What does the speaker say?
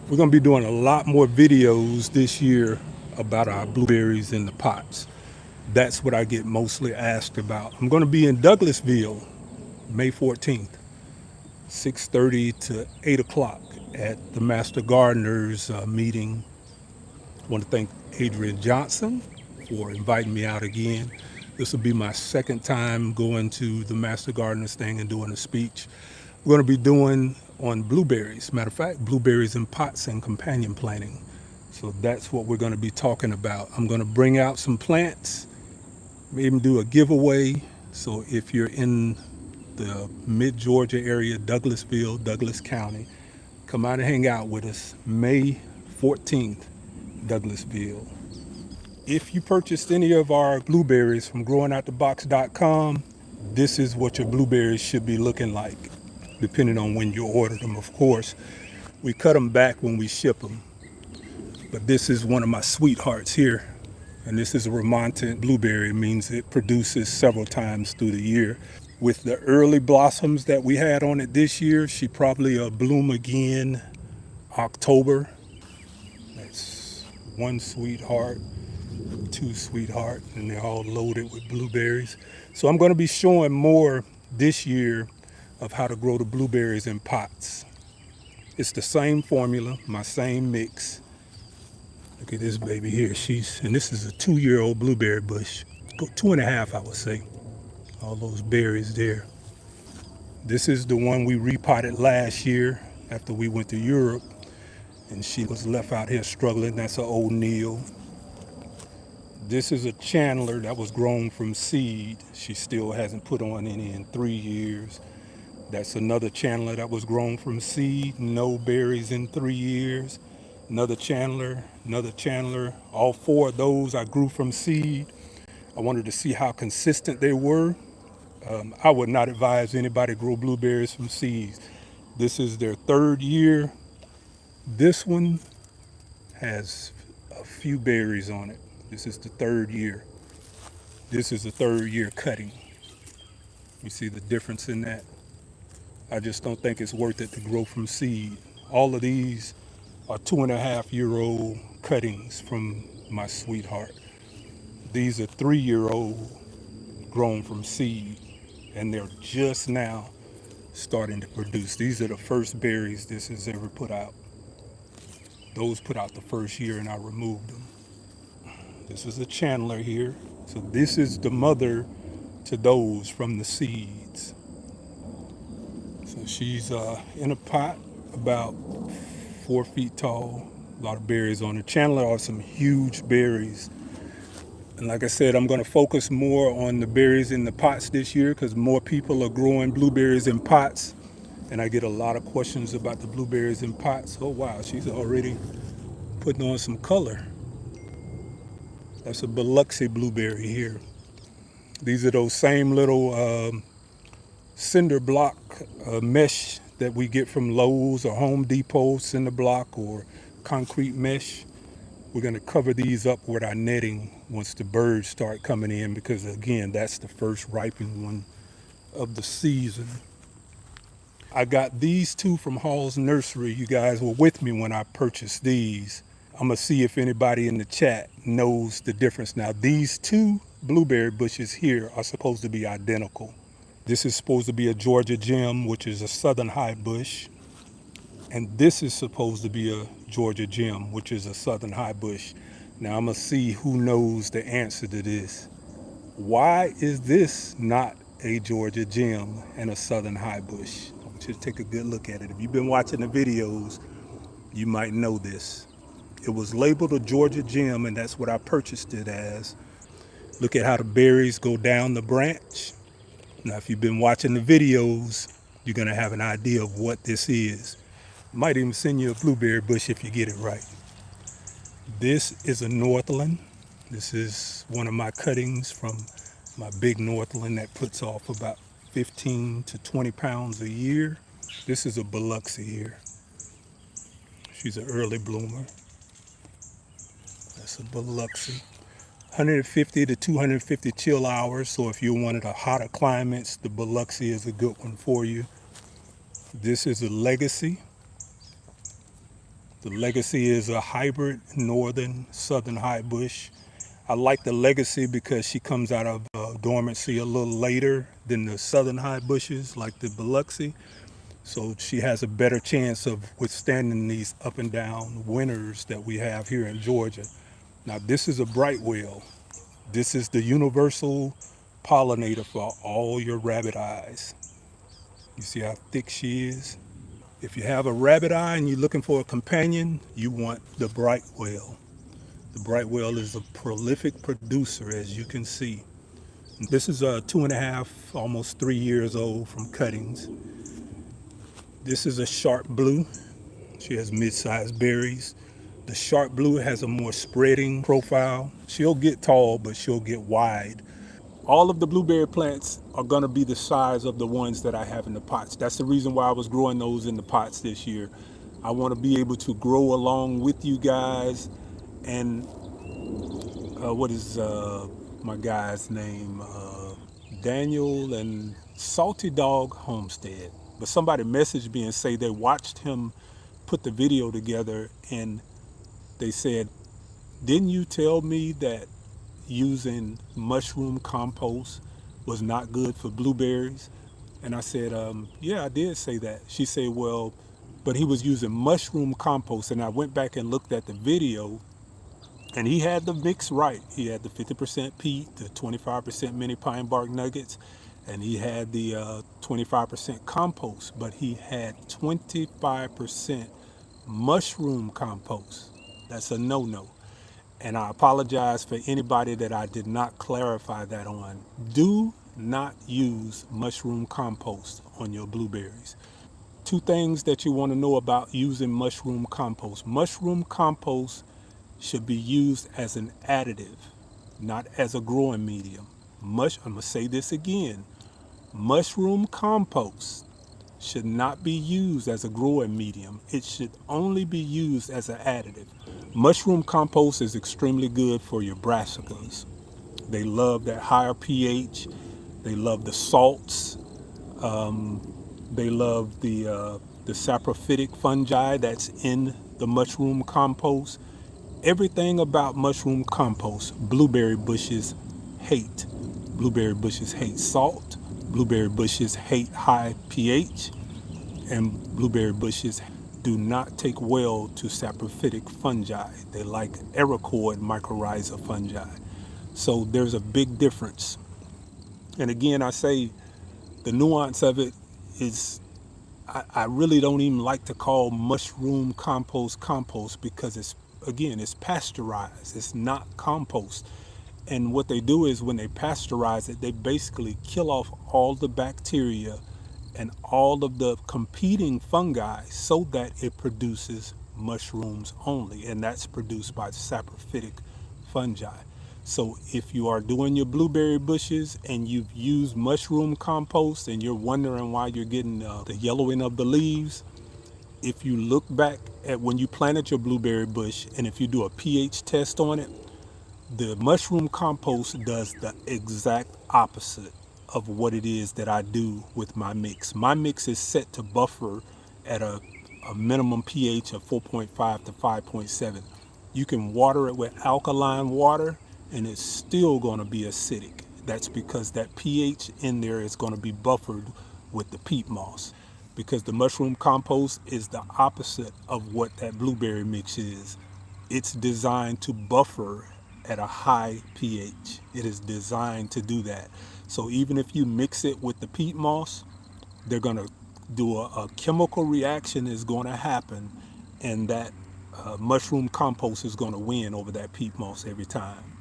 We're going to be doing a lot more videos this year about our blueberries in the pots. That's what I get mostly asked about. I'm going to be in Douglasville May 14th, 6:30 to 8 o'clock at the Master Gardeners meeting. I want to thank Adrian Johnson for inviting me out again. This will be my second time going to the Master Gardeners thing and doing a speech. We're going to be doing on blueberries. Matter of fact, blueberries in pots and companion planting. So that's what we're going to be talking about. I'm going to bring out some plants, maybe do a giveaway. So if you're in the mid-Georgia area, Douglasville, Douglas County, come out and hang out with us May 14th, Douglasville. If you purchased any of our blueberries from growingoutthebox.com, this is what your blueberries should be looking like, depending on when you order them, of course. We cut them back when we ship them. But this is one of my sweethearts here. And this is a remontant blueberry. It means it produces several times through the year. With the early blossoms that we had on it this year, she probably will bloom again October. That's one sweetheart, two sweetheart, and they're all loaded with blueberries. So I'm going to be showing more this year of how to grow the blueberries in pots. It's the same formula, my same mix. Look at this baby here. And this is a 2-year-old blueberry bush. Go 2.5, I would say. All those berries there. This is the one we repotted last year after we went to Europe, and she was left out here struggling. That's an O'Neill. This is a Chandler that was grown from seed. She still hasn't put on any in 3 years. That's another Chandler that was grown from seed. No berries in 3 years. Another Chandler. All 4 of those I grew from seed. I wanted to see how consistent they were. I would not advise anybody grow blueberries from seeds. This is their 3rd year. This one has a few berries on it. This is the 3rd year. This is the 3rd year cutting. You see the difference in that? I just don't think it's worth it to grow from seed. All of these are 2.5-year-old cuttings from my sweetheart. These are 3-year-old grown from seed, and they're just now starting to produce. These are the first berries this has ever put out. Those put out the 1st year and I removed them. This is a Chandler here. So this is the mother to those from the seeds. So she's in a pot about 4 feet tall, a lot of berries on it. Chandler are some huge berries. And like I said, I'm going to focus more on the berries in the pots this year because more people are growing blueberries in pots. And I get a lot of questions about the blueberries in pots. Oh, wow, she's already putting on some color. That's a Biloxi blueberry here. These are those same little cinder block mesh that we get from Lowe's or Home Depot, cinder block or concrete mesh. We're going to cover these up with our netting once the birds start coming in because, again, that's the first ripening one of the season. I got these 2 from Hall's Nursery. You guys were with me when I purchased these. I'm going to see if anybody in the chat knows the difference. Now, these 2 blueberry bushes here are supposed to be identical. This is supposed to be a Georgia gem, which is a southern high bush. And this is supposed to be a Georgia gem, which is a southern high bush. Now I'm going to see who knows the answer to this. Why is this not a Georgia gem and a southern high bush? I want you to take a good look at it. If you've been watching the videos, you might know this. It was labeled a Georgia gem, and that's what I purchased it as. Look at how the berries go down the branch. Now, if you've been watching the videos, you're going to have an idea of what this is. Might even send you a blueberry bush if you get it right. This is a Northland. This is one of my cuttings from my big Northland that puts off about 15 to 20 pounds a year. This is a Biloxi here. She's an early bloomer. That's a Biloxi. 150 to 250 chill hours. So if you're one of the hotter climates, the Biloxi is a good one for you. This is a Legacy. The Legacy is a hybrid northern southern high bush. I like the Legacy because she comes out of dormancy a little later than the southern high bushes like the Biloxi. So she has a better chance of withstanding these up and down winters that we have here in Georgia. Now this is a Brightwell. This is the universal pollinator for all your rabbit eyes. You see how thick she is? If you have a rabbit eye and you're looking for a companion, you want the Brightwell. The Brightwell is a prolific producer, as you can see. This is 2.5, almost 3 years old from cuttings. This is a sharp blue. She has mid-sized berries. The sharp blue has a more spreading profile. She'll get tall, but she'll get wide. All of the blueberry plants are gonna be the size of the ones that I have in the pots. That's the reason why I was growing those in the pots this year. I wanna be able to grow along with you guys. And what is my guy's name? Daniel and Salty Dog Homestead. But somebody messaged me and say they watched him put the video together, and they said, didn't you tell me that using mushroom compost was not good for blueberries? And I said, yeah, I did say that. She said, well, but he was using mushroom compost. And I went back and looked at the video, and he had the mix right. He had the 50% peat, the 25% mini pine bark nuggets, and he had the 25% compost, but he had 25% mushroom compost. That's a no-no. And I apologize for anybody that I did not clarify that on. Do not use mushroom compost on your blueberries. Two things that you want to know about using mushroom compost. Mushroom compost should be used as an additive, not as a growing medium. I'm going to say this again. Mushroom compost should not be used as a growing medium. It should only be used as an additive. Mushroom compost is extremely good for your brassicas. They love that higher pH. They love the salts. They love the saprophytic fungi that's in the mushroom compost. Everything about mushroom compost, blueberry bushes hate. Blueberry bushes hate salt. Blueberry bushes hate high pH. And blueberry bushes do not take well to saprophytic fungi. They like ericoid mycorrhizal fungi. So there's a big difference. And again, I say the nuance of it is I really don't even like to call mushroom compost because it's pasteurized. It's not compost. And what they do is when they pasteurize it, they basically kill off all the bacteria and all of the competing fungi so that it produces mushrooms only. And that's produced by saprophytic fungi. So if you are doing your blueberry bushes and you've used mushroom compost and you're wondering why you're getting the yellowing of the leaves, if you look back at when you planted your blueberry bush and if you do a pH test on it, the mushroom compost does the exact opposite of what it is that I do with my mix. My mix is set to buffer at a minimum pH of 4.5 to 5.7. You can water it with alkaline water and it's still going to be acidic. That's because that pH in there is going to be buffered with the peat moss, because the mushroom compost is the opposite of what that blueberry mix is. It's designed to buffer at a high pH. It is designed to do that. So even if you mix it with the peat moss, they're going to do a chemical reaction is going to happen, and that mushroom compost is going to win over that peat moss every time.